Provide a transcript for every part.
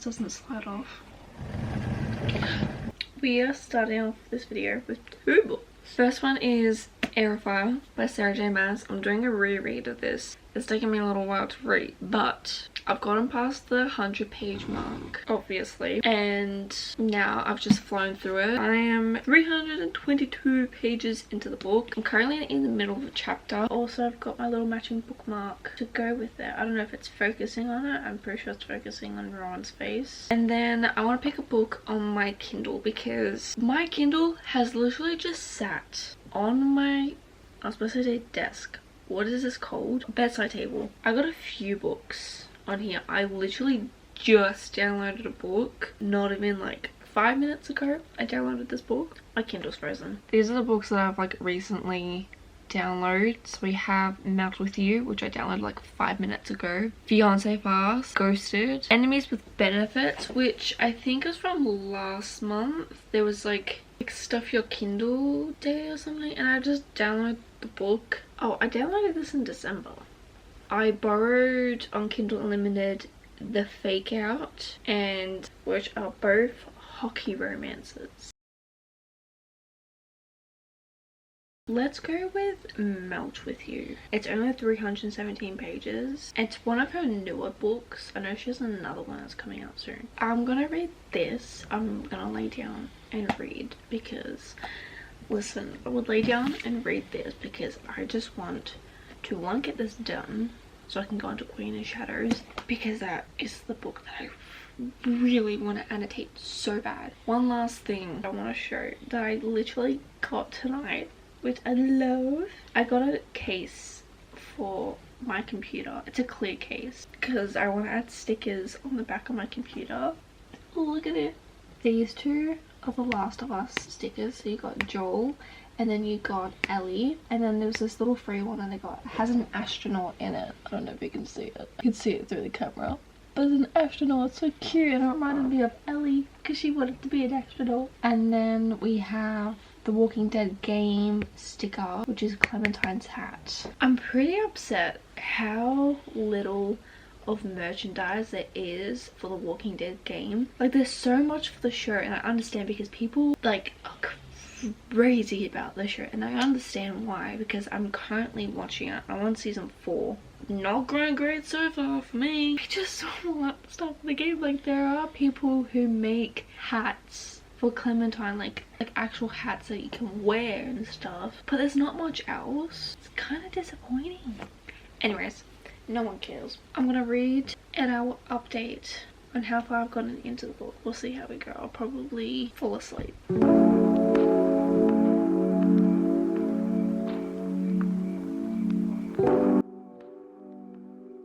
doesn't slide off. We are starting off this video with 2 books. First one is Airfire by Sarah J Maas. I'm doing a reread of this. It's taken me a little while to read, but I've gotten past the 100-page mark, obviously, and now I've just flown through it. I am 322 pages into the book. I'm currently in the middle of a chapter. Also, I've got my little matching bookmark to go with it. I don't know if it's focusing on it. I'm pretty sure it's focusing on Ron's face. And then I want to pick a book on my Kindle because my Kindle has literally just sat on my, I was supposed to say desk. What is this called? Bedside table. I got a few books on here. I literally just downloaded a book not even like 5 minutes ago. I downloaded this book. My Kindle's frozen. These are the books that I've like recently downloaded. So we have Melt With You, which I downloaded like 5 minutes ago, Fiance Fast, Ghosted, Enemies with Benefits, which I think is from last month. There was like Stuff Your Kindle Day or something, and I just downloaded the book. Oh, I downloaded this in December. I borrowed on Kindle Unlimited The Fake Out, and which are both hockey romances. Let's go with Melt With You. It's only 317 pages. It's one of her newer books. I know she has another one that's coming out soon. I'm gonna read this. I'm gonna lay down and read because, listen, I would lay down and read this because I just want to, one, get this done so I can go into Queen of Shadows, because that is the book that I really want to annotate so bad. One last thing I want to show that I literally got tonight, which I love. I got a case for my computer. It's a clear case because I want to add stickers on the back of my computer. Oh, look at it. These two are the Last of Us stickers. So you got Joel and then you got Ellie, and then there's this little free one that I got. It has an astronaut in it. I don't know if you can see it. You can see it through the camera. But it's an astronaut. It's so cute, and it reminded me of Ellie because she wanted to be an astronaut. And then we have the Walking Dead game sticker, which is Clementine's hat. I'm pretty upset how little of merchandise there is for the Walking Dead game. Like, there's so much for the show, and I understand because people like are crazy about the show, and I understand why, because I'm currently watching it. I'm on season 4. Not going great so far for me. I just don't want stuff in the game. Like, there are people who make hats for Clementine, like actual hats that you can wear and stuff, but there's not much else. It's kind of disappointing. Anyways, no one cares. I'm gonna read and I will update on how far I've gotten into the book. We'll see how we go. I'll probably fall asleep.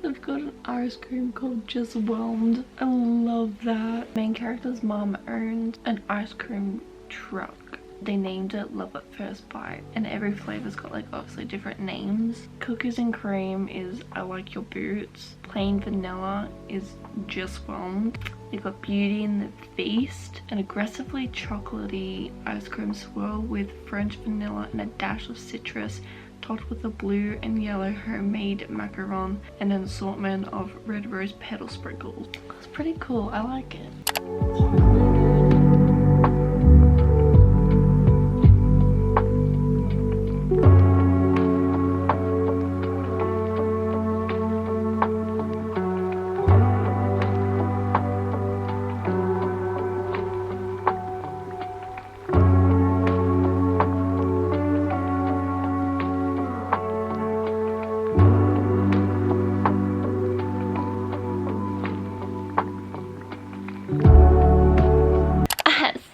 I've got an ice cream called Just Whelmed. I love that. Main character's mom owned an ice cream truck. They named it Love at First Bite, and every flavor's got like obviously different names. Cookies and cream is I Like Your Boots. Plain vanilla is Just Whelmed. You got Beauty and the Beast, an aggressively chocolatey ice cream swirl with French vanilla and a dash of citrus, topped with a blue and yellow homemade macaron and an assortment of red rose petal sprinkles. It's pretty cool. I like it.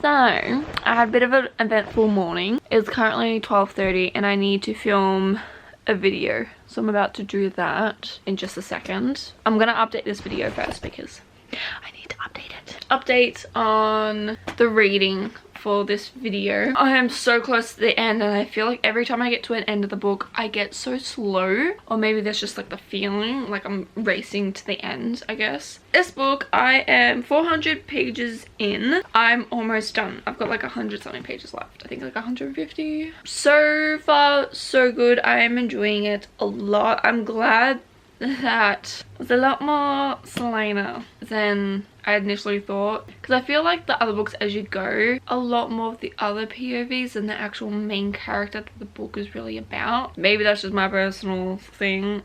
So, I had a bit of an eventful morning. It's currently 12:30 and I need to film a video. So I'm about to do that in just a second. I'm gonna update this video first because I need to update it. Update on the reading for this video. I am so close to the end and I feel like every time I get to an end of the book I get so slow, or maybe that's just like the feeling like I'm racing to the end, I guess. This book, I am 400 pages in. I'm almost done. I've got like 100 something pages left. I think like 150. So far so good. I am enjoying it a lot. I'm glad that there's a lot more Selena than I initially thought, because I feel like the other books, as you go, a lot more of the other POVs than the actual main character that the book is really about. Maybe that's just my personal thing,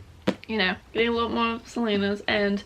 you know, getting a lot more of Selena's, and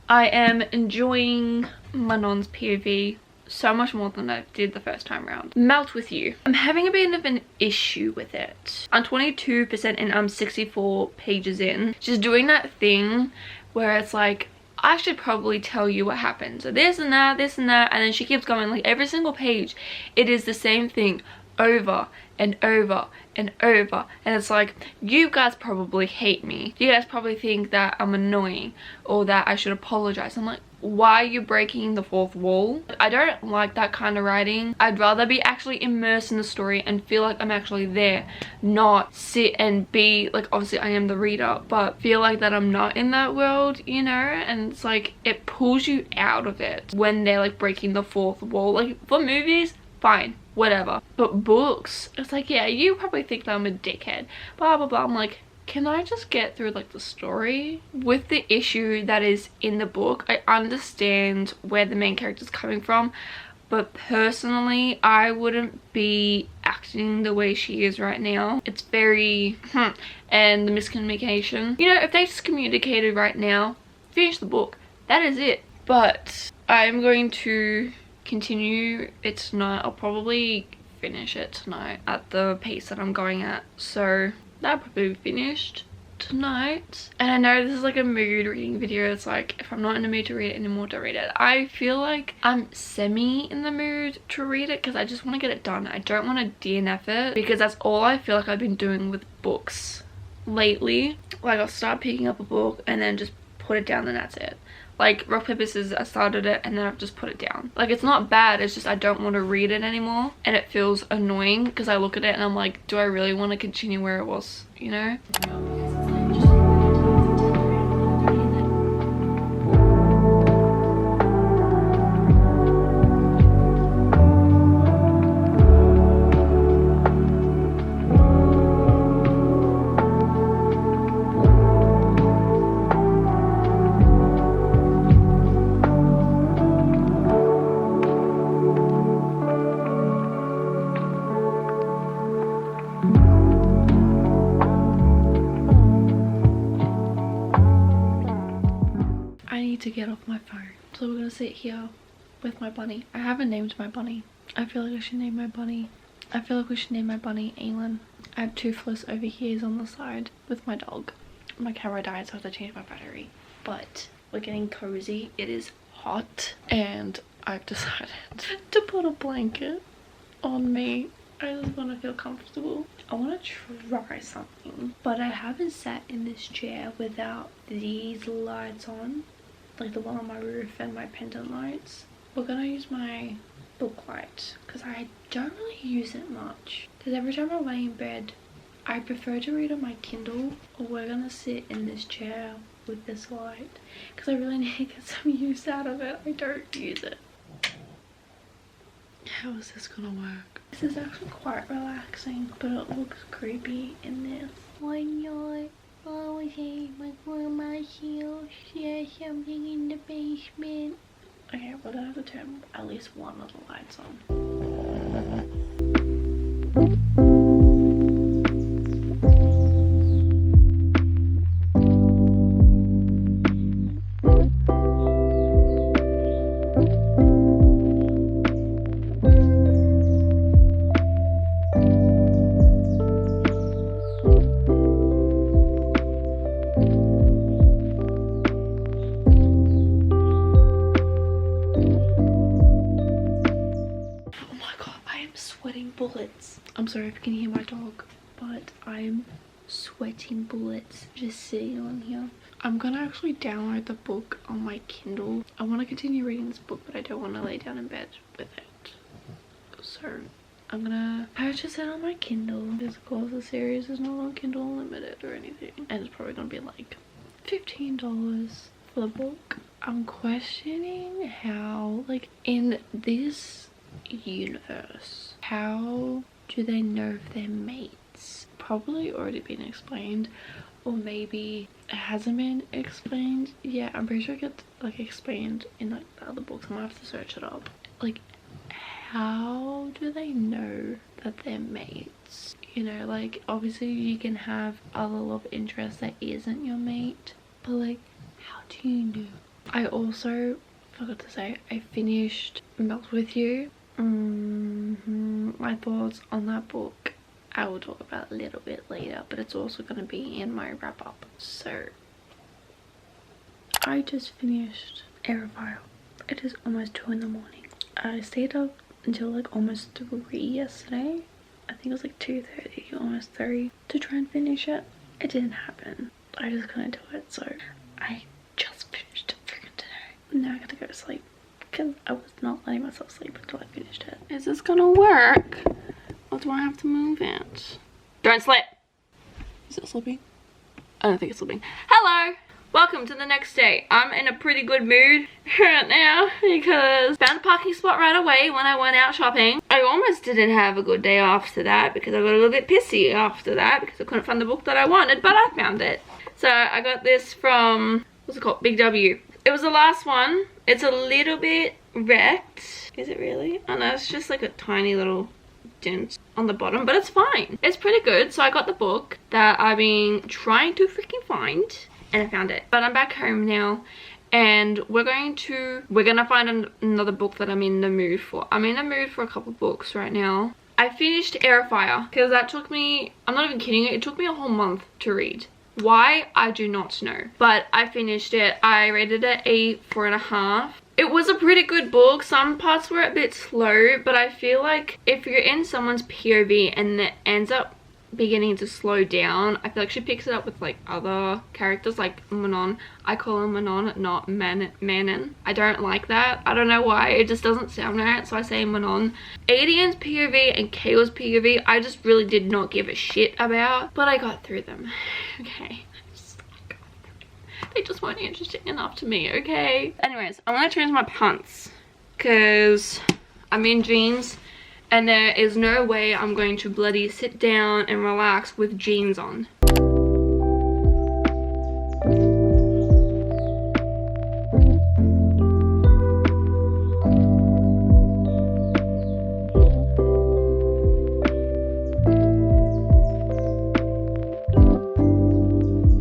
I am enjoying Manon's POV so much more than I did the first time around. Melt with You. I'm having a bit of an issue with it. I'm 22% and I'm 64 pages in. She's doing that thing where it's like, I should probably tell you what happened. So this and that, and then she keeps going, like every single page, it is the same thing over and over and over, and it's like, you guys probably hate me. You guys probably think that I'm annoying or that I should apologize. I'm like, why are you breaking the fourth wall? I don't like that kind of writing. I'd rather be actually immersed in the story and feel like I'm actually there, not sit and be like, obviously I am the reader, but feel like that I'm not in that world, you know? And it's like, it pulls you out of it when they're like breaking the fourth wall. Like for movies, fine, whatever, but books, it's like, yeah, you probably think that I'm a dickhead, blah blah blah. I'm like, can I just get through like the story? With the issue that is in the book, I understand where the main character is coming from, but personally I wouldn't be acting the way she is right now. It's very and the miscommunication, you know, if they just communicated right now, finish the book, that is it. But I'm going to continue it tonight. I'll probably finish it tonight at the pace that I'm going at, so that'll probably be finished tonight. And I know this is like a mood reading video. It's like, if I'm not in the mood to read it anymore, don't read it. I feel like I'm semi in the mood to read it because I just want to get it done. I don't want to DNF it because that's all I feel like I've been doing with books lately. Like I'll start picking up a book and then just put it down and that's it. Like Rock Paper Scissors, I started it and then I've just put it down. Like it's not bad, it's just I don't want to read it anymore, and it feels annoying because I look at it and I'm like, do I really want to continue where it was, you know? To get off my phone, so we're gonna sit here with my bunny. I haven't named my bunny. I feel like I should name my bunny. I feel like we should name my bunny Aelin. I have two Toothless over here on the side with my dog. My camera died, so I have to change my battery, but we're getting cozy. It is hot and I've decided to put a blanket on me. I just want to feel comfortable. I want to try something, but I haven't sat in this chair without these lights on, like the one on my roof and my pendant lights. We're gonna use my book light because I don't really use it much, because every time I lay in bed I prefer to read on my Kindle, or we're gonna sit in this chair with this light because I really need to get some use out of it. I don't use it. How is this gonna work? This is actually quite relaxing, but it looks creepy in this. Why not? Oh, okay, my grandma shares something in the basement. Okay, we're gonna have to turn at least one of the lights on. Bullets. I'm sorry if you can hear my dog, but I'm sweating bullets just sitting on here. I'm gonna actually download the book on my Kindle. I want to continue reading this book, but I don't want to lay down in bed with it, so I'm gonna purchase it on my Kindle. Because of course the series is not on Kindle Unlimited or anything, and it's probably gonna be like $15 for the book. I'm questioning how, like, in this universe, how do they know if they're mates? Probably already been explained, or maybe it hasn't been explained. Yeah, I'm pretty sure it gets like explained in like the other books. I might have to search it up. Like, how do they know that they're mates? You know, like obviously you can have other love interest that isn't your mate, but like, how do you know? I also forgot to say I finished Melt With You. My thoughts on that book I will talk about a little bit later, but it's also going to be in my wrap up. So I just finished Airfire. It is almost 2 in the morning. I stayed up until like almost 3 yesterday. I think it was like 2:30, almost 3, to try and finish it. It didn't happen. I just couldn't do it, so I just finished it freaking today. Now I gotta go to sleep because I was not letting myself sleep until I finished it. Is this gonna work? Or do I have to move it? Don't sleep! Is it sleeping? I don't think it's sleeping. Hello! Welcome to the next day. I'm in a pretty good mood right now because found a parking spot right away when I went out shopping. I almost didn't have a good day after that because I got a little bit pissy after that because I couldn't find the book that I wanted, but I found it. So I got this from, what's it called? Big W. It was the last one. It's a little bit wrecked. Is it really? Oh no, it's just like a tiny little dent on the bottom, but it's fine. It's pretty good. So I got the book that I've been trying to freaking find, and I found it. But I'm back home now, and we're gonna find another book that I'm in the mood for. I'm in the mood for a couple books right now. I finished Airfire because that took me, I'm not even kidding you, it took me a whole month to read. Why? I do not know. But I finished it. I rated it a 4.5. It was a pretty good book. Some parts were a bit slow, but I feel like if you're in someone's POV and it ends up beginning to slow down, I feel like she picks it up with like other characters like Manon. I call him Manon, not Manon. I don't like that. I don't know why. It just doesn't sound right, so I say Manon. Adian's POV and Kayla's POV, I just really did not give a shit about, but I got through them. Okay. They just weren't interesting enough to me, okay? Anyways, I'm gonna change my pants because I'm in jeans and there is no way I'm going to bloody sit down and relax with jeans on.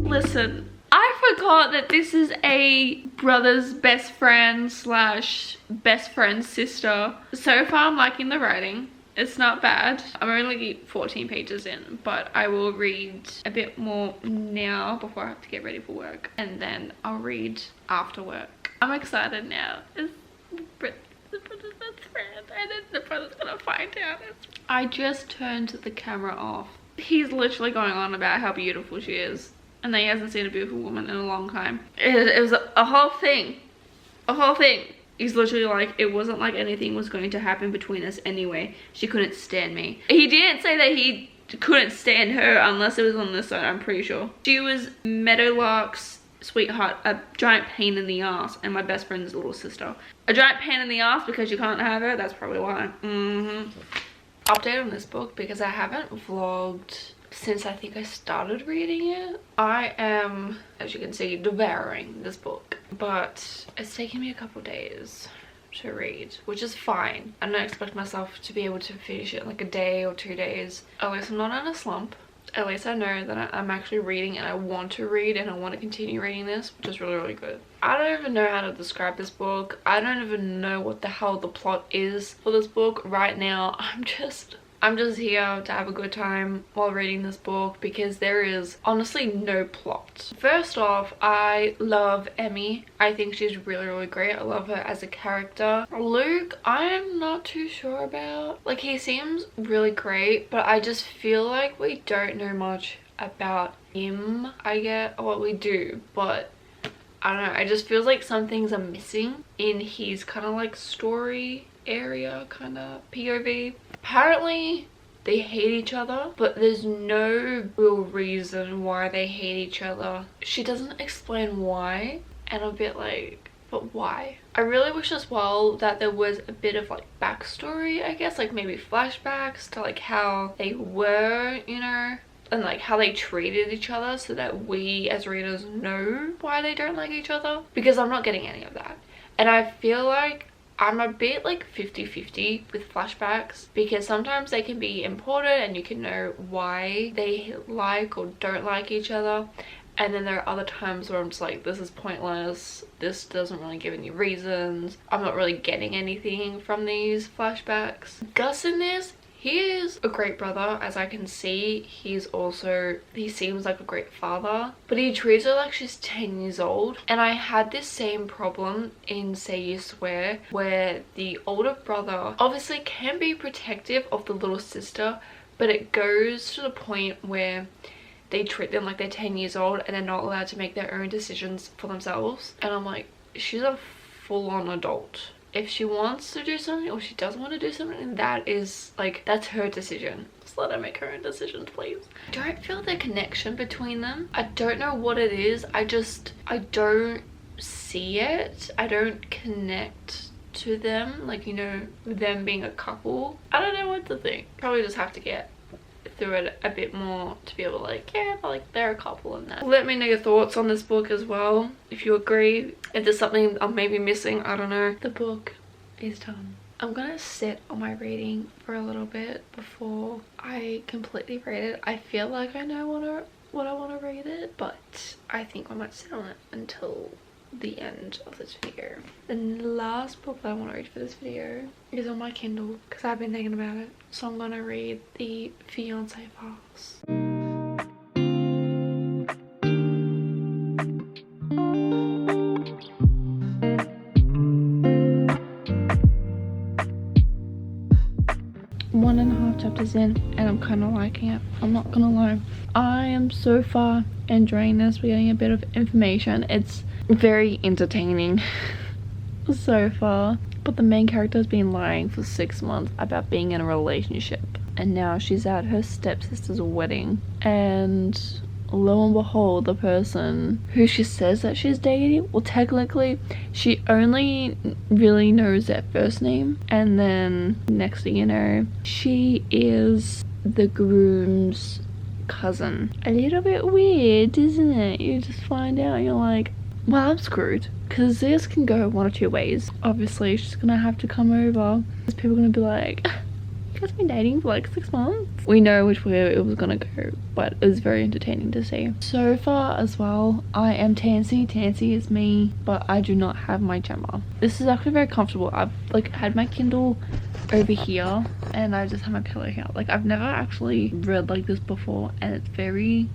Listen, I forgot that this is a brother's best friend slash best friend's sister. So far I'm liking the writing. It's not bad. I'm only 14 pages in, but I will read a bit more now before I have to get ready for work, and then I'll read after work. I'm excited now. It's the brother's best friend, and then the brother's gonna find out. I just turned the camera off. He's literally going on about how beautiful she is, and that he hasn't seen a beautiful woman in a long time. It was a whole thing. A whole thing. He's literally like, it wasn't like anything was going to happen between us anyway. She couldn't stand me. He didn't say that he couldn't stand her unless it was on this side, I'm pretty sure. She was Meadowlark's sweetheart, a giant pain in the ass, and my best friend's little sister. A giant pain in the ass because you can't have her, that's probably why. Update on this book because I haven't vlogged since I think I started reading it. I am, as you can see, devouring this book, but it's taken me a couple days to read, which is fine. I don't expect myself to be able to finish it in like a day or 2 days. At least I'm not in a slump. At least I know that I'm actually reading and I want to read and I want to continue reading this, which is really, really good. I don't even know how to describe this book. I don't even know what the hell the plot is for this book right now. I'm just here to have a good time while reading this book because there is honestly no plot. First off, I love Emmy. I think she's really, really great. I love her as a character. Luke, I'm not too sure about. Like, he seems really great, but I just feel like we don't know much about him. I get what we do, but I don't know. I just feel like some things are missing in his kind of like story area kind of POV. Apparently they hate each other, but there's no real reason why they hate each other. She doesn't explain why, and I'm a bit like, but why? I really wish as well that there was a bit of like backstory, I guess, like maybe flashbacks to like how they were, you know, and like how they treated each other, so that we as readers know why they don't like each other, because I'm not getting any of that. And I feel like I'm a bit like 50-50 with flashbacks, because sometimes they can be important and you can know why they like or don't like each other, and then there are other times where I'm just like, this is pointless, this doesn't really give any reasons, I'm not really getting anything from these flashbacks. Gus in this, he is a great brother, as I can see. He seems like a great father, but he treats her like she's 10 years old. And I had this same problem in Say You Swear, where the older brother obviously can be protective of the little sister, but it goes to the point where they treat them like they're 10 years old and they're not allowed to make their own decisions for themselves. And I'm like, she's a full-on adult. If she wants to do something or she doesn't want to do something, that is like, that's her decision. Just let her make her own decisions, please. I don't feel the connection between them. I don't know what it is. I don't see it. I don't connect to them, like, you know, them being a couple. I don't know what to think. Probably just have to get through it a bit more to be able to like, yeah, like they're a couple and that. Let me know your thoughts on this book as well, if you agree, if there's something I'm maybe missing, I don't know. The book is done. I'm gonna sit on my reading for a little bit before I completely read it. I feel like I know what I want to read it, but I think I might sit on it until the end of this video. The last book that I want to read for this video is on my Kindle, because I've been thinking about it, so I'm gonna read The Fiance Files. One and a half chapters in and I'm kind of liking it. I'm not gonna lie, I am so far enjoying this. We're getting a bit of information. It's very entertaining so far, but the main character has been lying for 6 months about being in a relationship, and now she's at her stepsister's wedding, and lo and behold, the person who she says that she's dating, well, technically she only really knows their first name, and then next thing you know, she is the groom's cousin. A little bit weird, isn't it? You just find out and you're like, well, I'm screwed, because this can go one or two ways. Obviously she's gonna have to come over, because people are gonna be like, you guys been dating for like 6 months? We know which way it was gonna go, but it was very entertaining to see. So far as well, I am Tansy. Tansy is me, but I do not have my Gemma. This is actually very comfortable. I've like had my Kindle over here and I just have my pillow here. Like, I've never actually read like this before, and it's very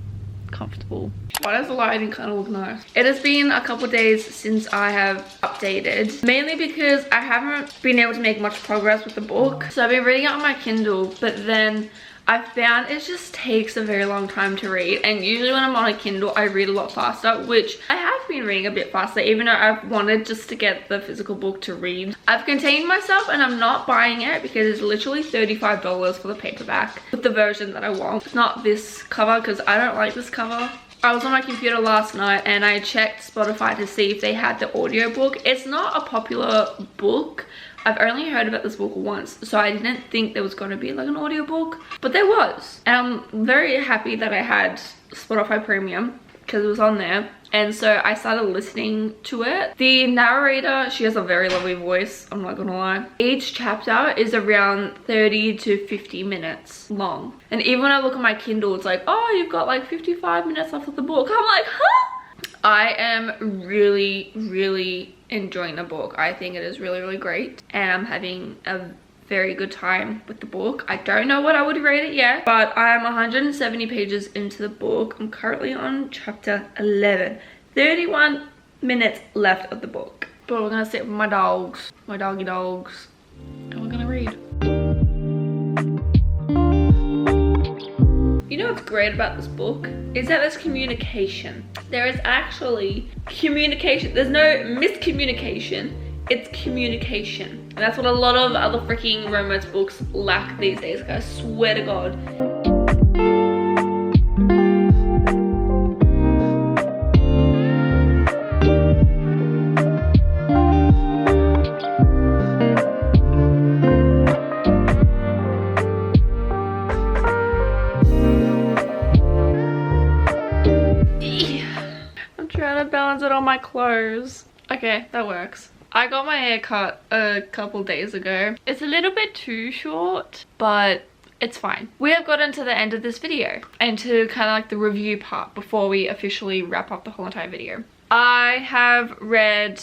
comfortable. Why does the lighting kind of look nice? It has been a couple days since I have updated, mainly because I haven't been able to make much progress with the book. So I've been reading it on my Kindle, but then I found it just takes a very long time to read, and usually when I'm on a Kindle I read a lot faster, which I have been reading a bit faster, even though I've wanted just to get the physical book to read. I've contained myself and I'm not buying it because it's literally $35 for the paperback with the version that I want. It's not this cover, because I don't like this cover. I was on my computer last night and I checked Spotify to see if they had the audiobook. It's not a popular book. I've only heard about this book once, so I didn't think there was going to be like an audiobook, but there was. And I'm very happy that I had Spotify Premium, because it was on there. And so I started listening to it. The narrator, she has a very lovely voice, I'm not gonna lie. Each chapter is around 30 to 50 minutes long. And even when I look at my Kindle, it's like, oh, you've got like 55 minutes left of the book. I'm like, huh? I am really enjoying the book. I think it is really great, and I'm having a very good time with the book. I don't know what I would rate it yet, but I'm 170 pages into the book. I'm currently on chapter 11. 31 minutes left of the book. But we're gonna sit with my dogs, my doggy dogs, and we're gonna read. You know what's great about this book is that there's communication. There is actually communication. There's no miscommunication. It's communication. And that's what a lot of other freaking romance books lack these days, I swear to God. my clothes. Okay, that works. I got my hair cut a couple days ago. It's a little bit too short, but it's fine. We have gotten to the end of this video and to kind of like the review part before we officially wrap up the whole entire video. I have read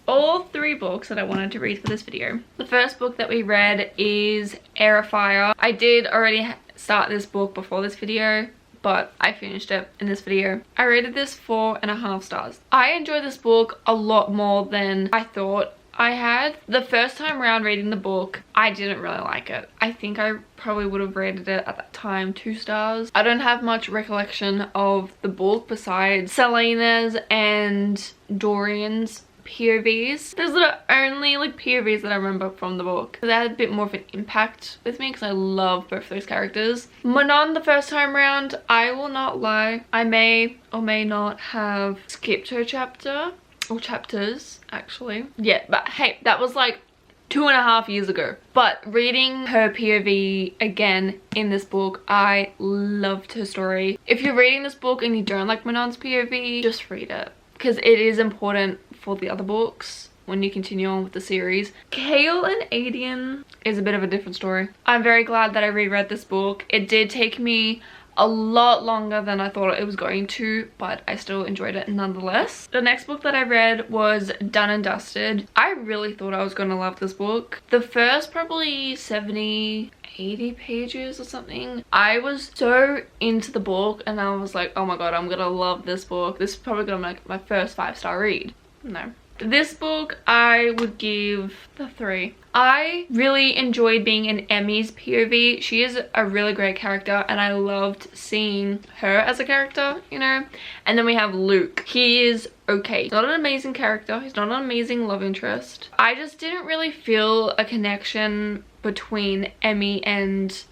all 3 books that I wanted to read for this video. The first book that we read is Air of Fire. I did already start this book before this video, but I finished it in this video. I rated this 4.5 stars. I enjoyed this book a lot more than I thought I had. The first time around reading the book, I didn't really like it. I think I probably would have rated it at that time 2 stars. I don't have much recollection of the book besides Selena's and Dorian's POVs. Those are the only like POVs that I remember from the book. They had a bit more of an impact with me because I love both those characters. Manon, the first time around, I will not lie, I may or may not have skipped her chapter or chapters actually. Yeah, but hey, that was like 2.5 years ago. But reading her POV again in this book, I loved her story. If you're reading this book and you don't like Manon's POV, just read it because it is important for the other books when you continue on with the series. Kale and Adian is a bit of a different story. I'm very glad that I reread this book. It did take me a lot longer than I thought it was going to, but I still enjoyed it nonetheless. The next book that I read was Done and Dusted. I really thought I was going to love this book. The first probably 70 80 pages or something, I was so into the book and I was like, oh my god, I'm gonna love this book. This is probably gonna be my first 5-star read. No. This book I would give a 3. I really enjoyed being in Emmy's POV. She is a really great character and I loved seeing her as a character, you know. And then we have Luke. He is okay. He's not an amazing character. He's not an amazing love interest. I just didn't really feel a connection between Emmy and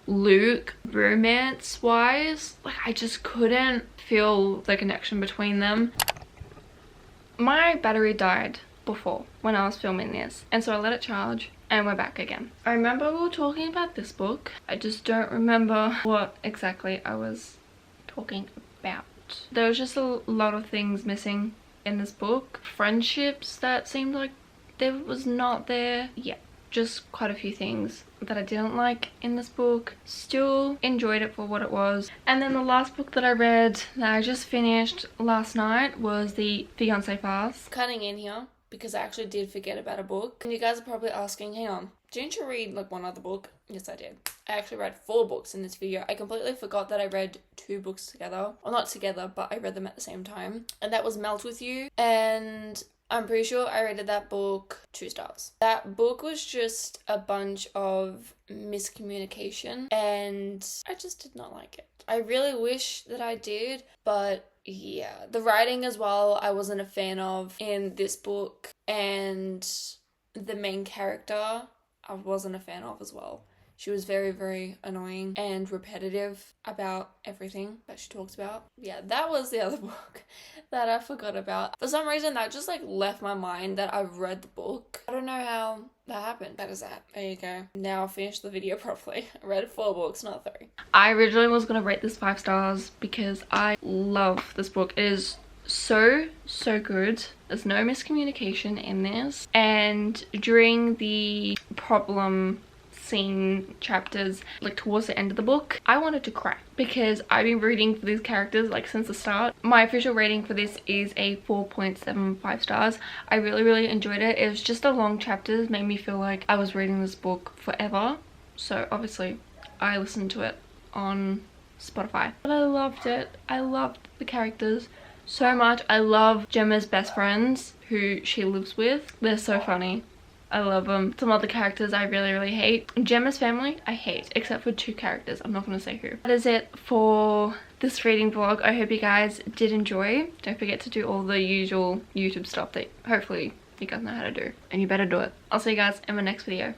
Luke romance wise. Like I just couldn't feel the connection between them. My battery died before when I was filming this, and so I let it charge and we're back again. I remember we were talking about this book. I just don't remember what exactly I was talking about. There was just a lot of things missing in this book. Friendships that seemed like there was not there. Yeah, just quite a few things that I didn't like in this book. Still enjoyed it for what it was. And then the last book that I read that I just finished last night was the Fiancé Fast. Cutting in here because I actually did forget about a book. And you guys are probably asking, hang on, didn't you read like one other book? Yes, I did. I actually read 4 books in this video. I completely forgot that I read 2 books together. Well, not together, but I read them at the same time. And that was Melt With You and I'm pretty sure I rated that book 2 stars. That book was just a bunch of miscommunication and I just did not like it. I really wish that I did, but yeah. The writing as well I wasn't a fan of in this book, and the main character I wasn't a fan of as well. She was very, very annoying and repetitive about everything that she talks about. Yeah, that was the other book that I forgot about. For some reason, that just like left my mind that I've read the book. I don't know how that happened. That is that. There you go. Now I'll finish the video properly. I read 4 books, not 3. I originally was going to rate this 5 stars because I love this book. It is so good. There's no miscommunication in this. And during the problem scene chapters, like towards the end of the book, I wanted to cry because I've been rooting for these characters like since the start. My official rating for this is a 4.75 stars. I really enjoyed it. It was just a long chapters, made me feel like I was reading this book forever. So obviously I listened to it on Spotify, but I loved it. I loved the characters so much. I love Gemma's best friends who she lives with. They're so funny. I love them. Some other characters I really hate. Gemma's family I hate, except for 2 characters. I'm not going to say who. That is it for this reading vlog. I hope you guys did enjoy. Don't forget to do all the usual YouTube stuff that hopefully you guys know how to do. And you better do it. I'll see you guys in my next video.